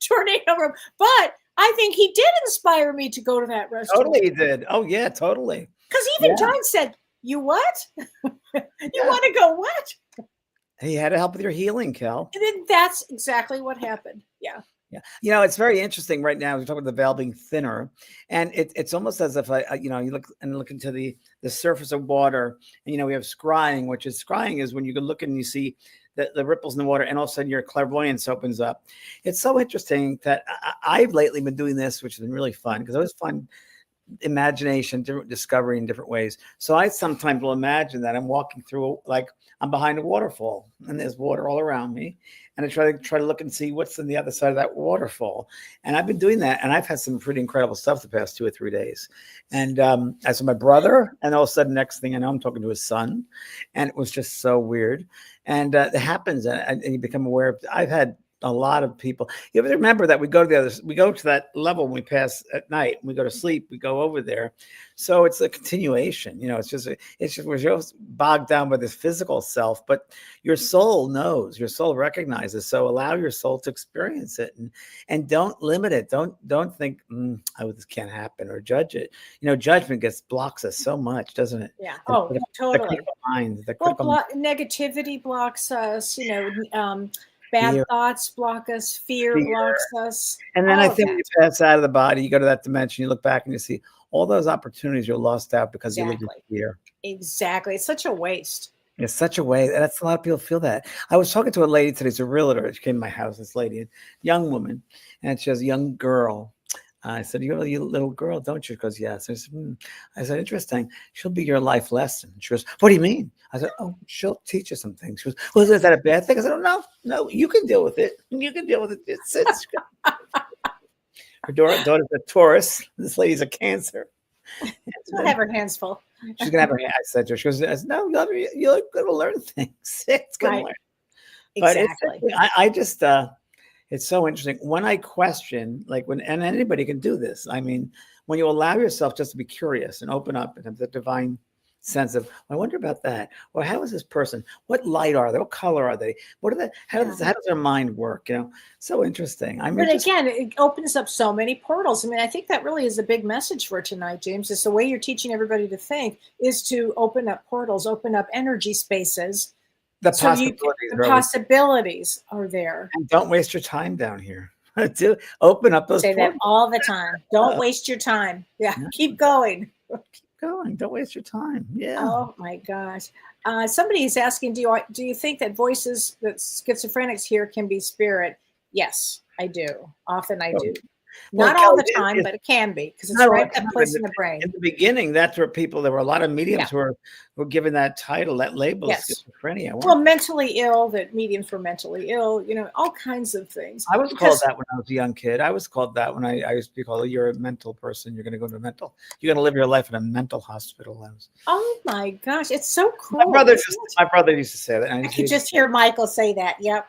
Speaker 1: Tornado Room. But I think he did inspire me to go to that restaurant.
Speaker 2: Totally, he did. Oh yeah, totally.
Speaker 1: Because even John said, "You what? You want to go what?"
Speaker 2: He had to help with your healing, Kel.
Speaker 1: And then that's exactly what happened. Yeah.
Speaker 2: Yeah. It's very interesting right now. We're talking about the veil being thinner, and it's almost as if you look into the surface of water, and we have scrying, which is when you can look and you see the ripples in the water, and all of a sudden your clairvoyance opens up. It's so interesting that I've lately been doing this, which has been really fun because it was fun. Imagination, different discovery in different ways. So I sometimes will imagine that I'm walking through, like I'm behind a waterfall, and there's water all around me, and I try to look and see what's on the other side of that waterfall. And I've been doing that, and I've had some pretty incredible stuff the past 2 or 3 days. And I saw my brother, and all of a sudden, next thing I know, I'm talking to his son, and it was just so weird. And it happens, and you become aware of. I've had a lot of people. You have to remember that we go to that level when we pass at night. When we go to sleep, we go over there. So it's a continuation. It's just we're just bogged down by this physical self, but your soul knows, your soul recognizes. So allow your soul to experience it, and don't limit it. Don't think, this can't happen, or judge it. Judgment blocks us so much, doesn't it?
Speaker 1: Yeah. Totally. Negativity blocks us. Bad thoughts block us. Fear blocks us.
Speaker 2: And then I think when you pass out of the body, you go to that dimension, you look back and you see all those opportunities you're lost out because you live in fear.
Speaker 1: Exactly. It's such a waste.
Speaker 2: It's such a waste. That's a lot of people feel that. I was talking to a lady today, she's a realtor. She came to my house, this lady, a young woman, and she has a young girl. I said, you have a little girl, don't you? She goes, yes. I said, interesting. She'll be your life lesson. She goes, what do you mean? I said, oh, she'll teach you some things. She goes, well, is that a bad thing? I said, oh, no, you can deal with it. You can deal with it. It's her daughter's a Taurus. This lady's a Cancer.
Speaker 1: She'll have her hands full.
Speaker 2: She's going to have her hands. I said to her, she goes, no, you're going to learn things. It's going to learn.
Speaker 1: Exactly.
Speaker 2: But I just... it's so interesting when I question, and anybody can do this. I mean, when you allow yourself just to be curious and open up and have the divine sense of, I wonder about that. Or how is this person? What light are they? What color are they? What are they? How does their mind work? So interesting. I mean,
Speaker 1: but again, it opens up so many portals. I mean, I think that really is a big message for tonight, James, is the way you're teaching everybody to think is to open up portals, open up energy spaces.
Speaker 2: The
Speaker 1: possibilities are there.
Speaker 2: And don't waste your time down here. To open up those
Speaker 1: portals. That all the time. Don't waste your time. Yeah. Keep going.
Speaker 2: Going. Don't waste your time. Yeah.
Speaker 1: Oh my gosh. Somebody is asking, do you think that voices that schizophrenics hear can be spirit? Yes, I do. Often I do. Not all the time, but it can be, because it's right that place in the brain.
Speaker 2: In the beginning, that's where there were a lot of mediums who were given that title, that label of schizophrenia.
Speaker 1: Well, mentally ill, that mediums were mentally ill, all kinds of things.
Speaker 2: I was called that when I was a young kid. I was called that when I used to be called, you're a mental person. You're going to go to you're going to live your life in a mental hospital.
Speaker 1: Oh my gosh, it's so cool.
Speaker 2: My brother used to say that.
Speaker 1: I could just hear Michael say that. Yep.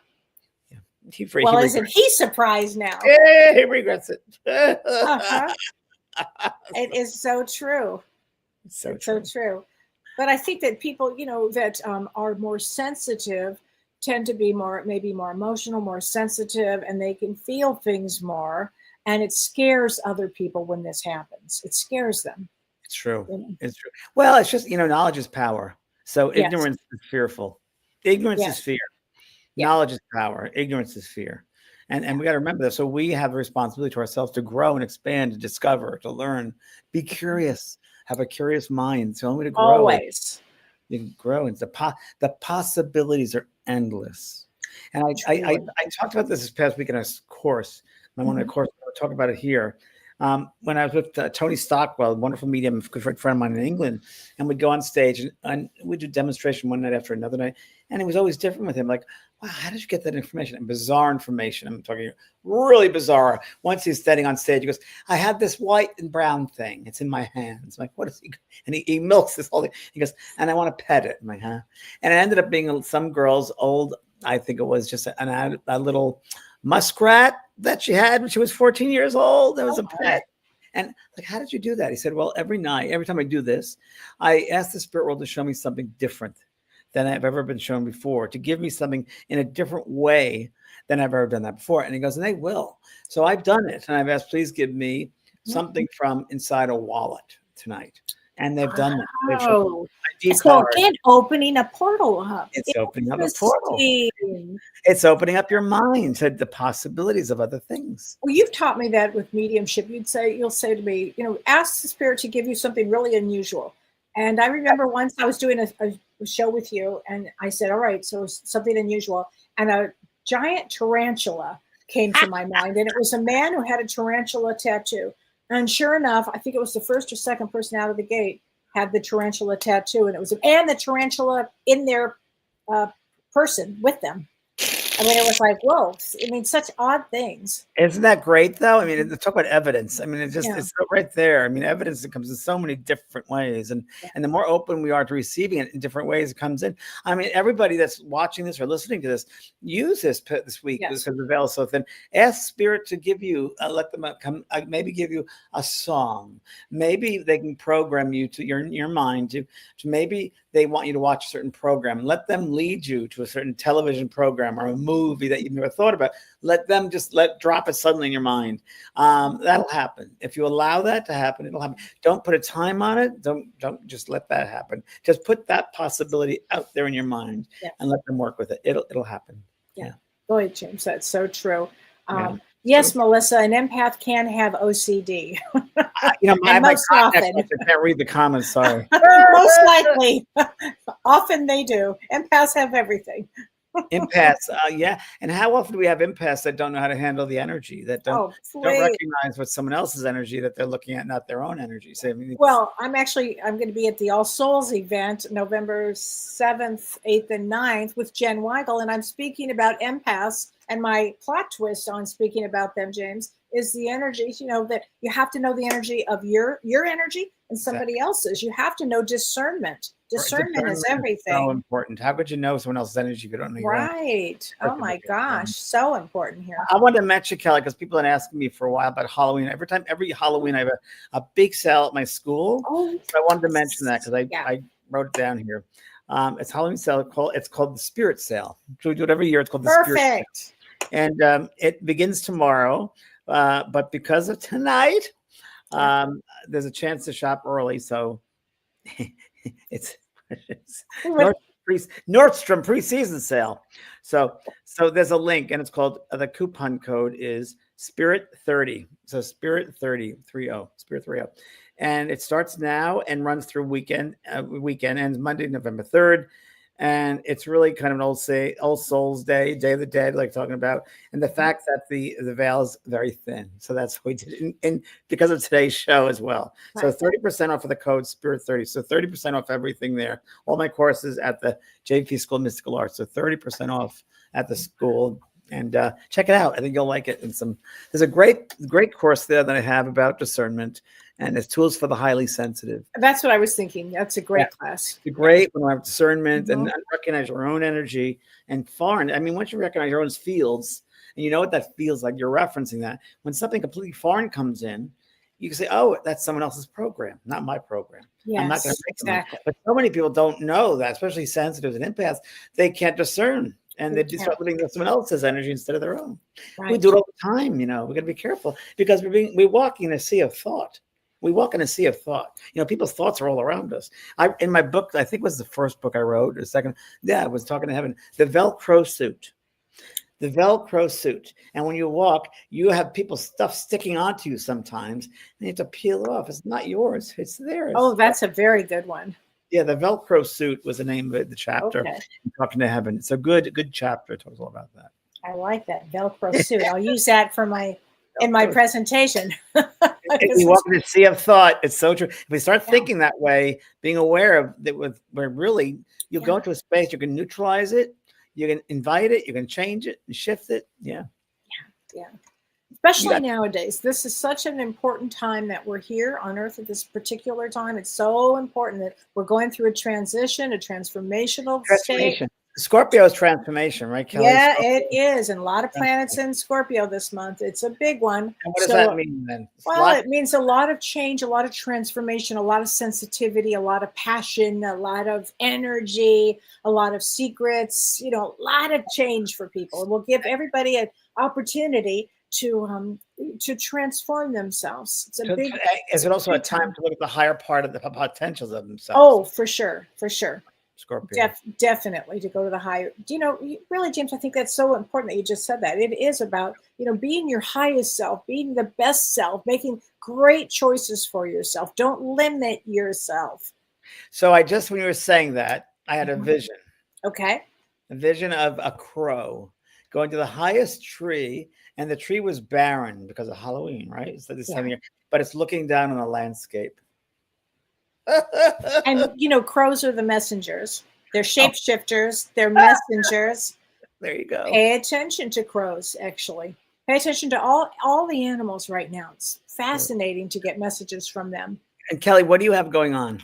Speaker 1: Isn't he surprised now?
Speaker 2: Yeah, he regrets it.
Speaker 1: It is so true.
Speaker 2: It's so
Speaker 1: true. But I think that people, that are more sensitive tend to be maybe more emotional, more sensitive, and they can feel things more. And it scares other people when this happens. It scares them.
Speaker 2: It's true. It's true. Well, it's just, knowledge is power. So ignorance is fearful. Ignorance is fear. Knowledge is power. Ignorance is fear. And we got to remember that. So we have a responsibility to ourselves to grow and expand, to discover, to learn, be curious, have a curious mind. It's the only way to grow.
Speaker 1: Always.
Speaker 2: You can grow. And the possibilities are endless. And I talked about this past week in a course. One of the courses, I'll talk about it here. When I was with Tony Stockwell, a wonderful medium, a good friend of mine in England, and we'd go on stage and we'd do demonstration one night after another night. And it was always different with him. Like, wow, how did you get that information? And bizarre information. I'm talking really bizarre. Once he's standing on stage, he goes, I have this white and brown thing. It's in my hands. I'm like, what is he? And he milks this whole thing. He goes, and I want to pet it. I'm like, huh? And it ended up being some girl's old, I think it was just a little muskrat that she had when she was 14 years old. It was a pet. And like, how did you do that? He said, well, every time I do this, I ask the spirit world to show me something different than I've ever been shown before, to give me something in a different way than I've ever done that before. And he goes, and they will. So I've done it. And I've asked, please give me something from inside a wallet tonight. And they've done that.
Speaker 1: Oh, so again, opening a portal up.
Speaker 2: It's opening up a portal. It's opening up your mind to the possibilities of other things.
Speaker 1: Well, you've taught me that with mediumship. You'll say to me, ask the spirit to give you something really unusual. And I remember once I was doing a show with you, and I said, all right, so something unusual. And a giant tarantula came to my mind. And it was a man who had a tarantula tattoo. And sure enough, I think it was the first or second person out of the gate had the tarantula tattoo. And the tarantula in their person with them. I mean, it was like, whoa. I mean, such odd things.
Speaker 2: Isn't that great, though? I mean, talk about evidence. I mean, it's right there. I mean, evidence that comes in so many different ways. And the more open we are to receiving it in different ways, it comes in. I mean, everybody that's watching this or listening to this, use this week because the veil is so thin. Ask Spirit to give you, let them come, maybe give you a song. Maybe they can program you to your mind to maybe they want you to watch a certain program. Let them lead you to a certain television program or a movie that you've never thought about. Let them drop it suddenly in your mind. That'll happen. If you allow that to happen, it'll happen. Don't put a time on it. Don't just let that happen. Just put that possibility out there in your mind and let them work with it. It'll happen.
Speaker 1: Yeah. Go ahead, James. That's so true. Yes, Melissa, an empath can have OCD.
Speaker 2: My often. I can't read the comments. Sorry.
Speaker 1: Most likely. Often they do. Empaths have everything.
Speaker 2: Empaths, and how often do we have empaths that don't know how to handle the energy, that don't recognize what someone else's energy that they're looking at, not their own energy? So,
Speaker 1: I'm going to be at the All Souls event November 7th, 8th, and 9th with Jen Weigel, and I'm speaking about empaths. And my plot twist on speaking about them, James, is the energy. That you have to know the energy of your energy and somebody else's. You have to know discernment. Discernment is everything.
Speaker 2: So important. How could you know someone else's energy if you don't know your own?
Speaker 1: Right. Oh my gosh, so important here.
Speaker 2: I wanted to mention, Kellee, because people have been asking me for a while about Halloween. Every Halloween, I have a big sale at my school.
Speaker 1: Oh,
Speaker 2: so I wanted to mention that because wrote it down here. It's Halloween sale. It's called the Spirit Sale. So we do it every year. It's called the Spirit Sale.
Speaker 1: Perfect.
Speaker 2: And it begins tomorrow. But because of tonight, there's a chance to shop early. So it's Nordstrom preseason sale. So there's a link, and it's called, the coupon code is Spirit 30. So Spirit 30, Spirit 30. And it starts now and runs through weekend ends Monday, November 3rd. And it's really kind of an All Souls Day, Day of the Dead, like talking about. And the fact that the veil is very thin. So that's what we did in because of today's show as well. Right. So 30% off of the code Spirit 30. So 30% off everything there. All my courses at the JP School of Mystical Arts. So 30% off at the school. And check it out. I think you'll like it. And there's a great course there that I have about discernment, and it's tools for the highly sensitive.
Speaker 1: That's what I was thinking. That's a great class.
Speaker 2: It's great when we have discernment and recognize your own energy and foreign. I mean, once you recognize your own fields and you know what that feels like, you're referencing that. When something completely foreign comes in, you can say, "Oh, that's someone else's program, not my program."
Speaker 1: Yes,
Speaker 2: I'm not going to make
Speaker 1: exactly.
Speaker 2: But so many people don't know that, especially sensitives and empaths. They can't discern. And they start living with someone else's energy instead of their own. Right. We do it all the time, we got to be careful because we walk in a sea of thought. We walk in a sea of thought. People's thoughts are all around us. In my book, I think it was the first book I wrote, or the second. Yeah, I was talking to heaven. The Velcro suit. The Velcro suit. And when you walk, you have people's stuff sticking onto you sometimes, and you have to peel it off. It's not yours. It's theirs.
Speaker 1: Oh, that's a very good one.
Speaker 2: Yeah, the Velcro suit was the name of the chapter. Okay. Talking to heaven. It's a good chapter. It talks all about that.
Speaker 1: I like that Velcro suit. I'll use that for my presentation.
Speaker 2: If you walk in a sea of thought, it's so true. If we start thinking that way, being aware of that, where really you go into a space, you can neutralize it, you can invite it, you can change it and shift it. Yeah.
Speaker 1: Especially nowadays, this is such an important time that we're here on Earth at this particular time. It's so important that we're going through a transition, a transformational state.
Speaker 2: Scorpio is transformation, right, Kellee?
Speaker 1: Yeah, it is. And a lot of planets in Scorpio this month. It's a big one.
Speaker 2: And what does that mean then?
Speaker 1: It means a lot of change, a lot of transformation, a lot of sensitivity, a lot of passion, a lot of energy, a lot of secrets, a lot of change for people. And we'll give everybody an opportunity to transform themselves. It's a big.
Speaker 2: Is it also a time to look at the higher part of the potentials of themselves?
Speaker 1: Oh, for sure.
Speaker 2: Scorpio.
Speaker 1: Definitely to go to the higher. Really, James, I think that's so important that you just said that. It is about being your highest self, being the best self, making great choices for yourself. Don't limit yourself.
Speaker 2: So when you were saying that, I had a vision.
Speaker 1: Okay.
Speaker 2: A vision of a crow going to the highest tree. And the tree was barren because of Halloween, right? So this time of year, but it's looking down on the landscape.
Speaker 1: And crows are the messengers. They're shapeshifters. They're messengers.
Speaker 2: There you go.
Speaker 1: Pay attention to crows. Actually, pay attention to all the animals right now. It's fascinating to get messages from them.
Speaker 2: And Kellee, what do you have going on?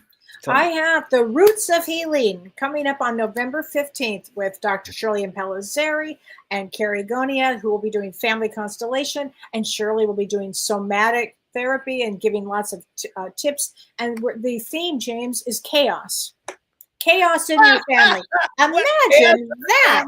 Speaker 1: I have the Roots of Healing coming up on November 15th with Dr. Shirley Impellizzeri and Carrie Gonia, who will be doing family constellation, and Shirley will be doing somatic therapy and giving lots of tips. And the theme, James, is chaos. Chaos in your family. Imagine that.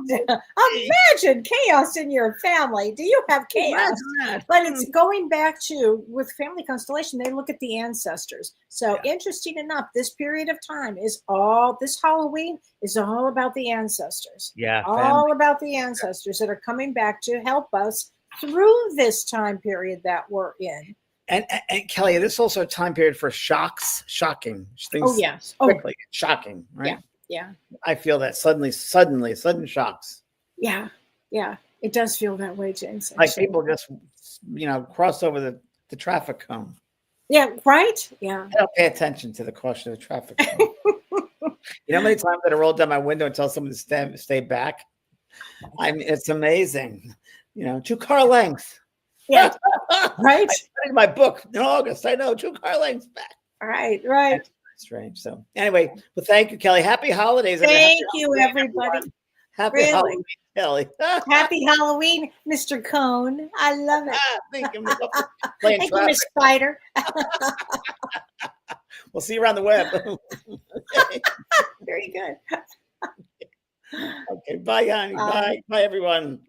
Speaker 1: Imagine chaos in your family. Do you have chaos? But it's going back to, with family constellation, they look at the ancestors. So interesting enough, this period of time this Halloween is all about the ancestors.
Speaker 2: Yeah.
Speaker 1: All about the ancestors that are coming back to help us through this time period that we're in.
Speaker 2: And Kellee, this is also a time period for shocking things.
Speaker 1: Oh, yes.
Speaker 2: Quickly, shocking, right?
Speaker 1: Yeah.
Speaker 2: I feel that sudden shocks.
Speaker 1: Yeah. It does feel that way, James.
Speaker 2: Like people just, cross over the traffic cone.
Speaker 1: Yeah, right? Yeah.
Speaker 2: I don't pay attention to the caution of the traffic cone. How many times I rolled down my window and tell someone to stay back? It's amazing. 2 car lengths.
Speaker 1: Yeah, right.
Speaker 2: I in my book in August. I know 2 car lengths back.
Speaker 1: Right.
Speaker 2: That's strange. So anyway, well, thank you, Kellee. Happy holidays.
Speaker 1: Thank you, everybody.
Speaker 2: Happy Halloween, Kellee.
Speaker 1: Happy Halloween, Mr. Cone. I love it.
Speaker 2: Thank you,
Speaker 1: Miss Spider.
Speaker 2: We'll see you around the web.
Speaker 1: Very good.
Speaker 2: Okay, bye, honey. Bye. Bye, everyone.